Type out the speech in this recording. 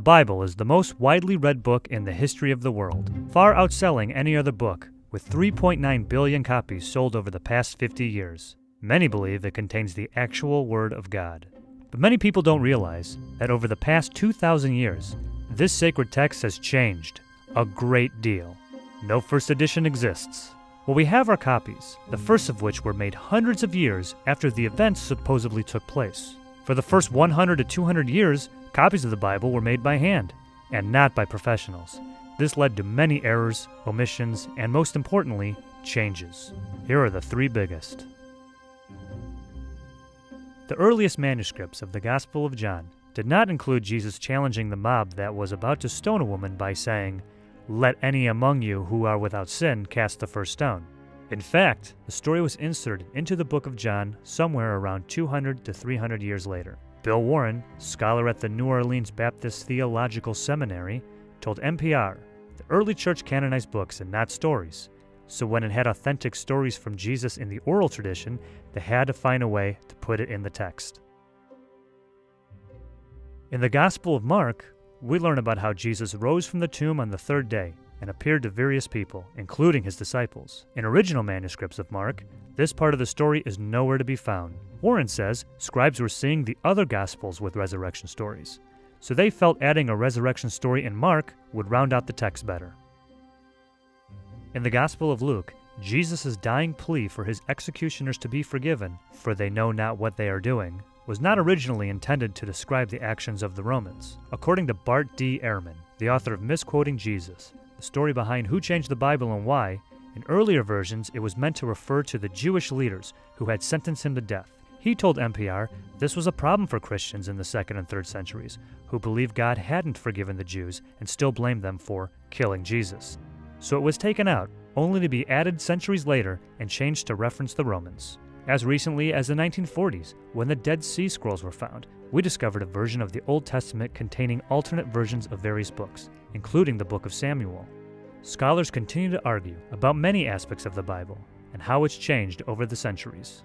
Bible is the most widely read book in the history of the world, far outselling any other book, with 3.9 billion copies sold over the past 50 years. Many believe it contains the actual Word of God. But many people don't realize that over the past 2,000 years, this sacred text has changed a great deal. No first edition exists. Well, we have our copies, the first of which were made hundreds of years after the events supposedly took place. For the first 100 to 200 years, copies of the Bible were made by hand, and not by professionals. This led to many errors, omissions, and most importantly, changes. Here are the three biggest. The earliest manuscripts of the Gospel of John did not include Jesus challenging the mob that was about to stone a woman by saying, "Let any among you who are without sin cast the first stone." In fact, the story was inserted into the book of John somewhere around 200 to 300 years later. Bill Warren, scholar at the New Orleans Baptist Theological Seminary, told NPR, "The early church canonized books and not stories. So when it had authentic stories from Jesus in the oral tradition, they had to find a way to put it in the text." In the Gospel of Mark, we learn about how Jesus rose from the tomb on the third day and appeared to various people, including his disciples. In original manuscripts of Mark, this part of the story is nowhere to be found. Warren says scribes were seeing the other Gospels with resurrection stories, so they felt adding a resurrection story in Mark would round out the text better. In the Gospel of Luke, Jesus' dying plea for his executioners to be forgiven, for they know not what they are doing, was not originally intended to describe the actions of the Romans. According to Bart D. Ehrman, the author of Misquoting Jesus, the story behind who changed the Bible and why, in earlier versions it was meant to refer to the Jewish leaders who had sentenced him to death. He told NPR this was a problem for Christians in the 2nd and 3rd centuries, who believed God hadn't forgiven the Jews and still blamed them for killing Jesus. So it was taken out, only to be added centuries later and changed to reference the Romans. As recently as the 1940s, when the Dead Sea Scrolls were found, we discovered a version of the Old Testament containing alternate versions of various books, including the Book of Samuel. Scholars continue to argue about many aspects of the Bible and how it's changed over the centuries.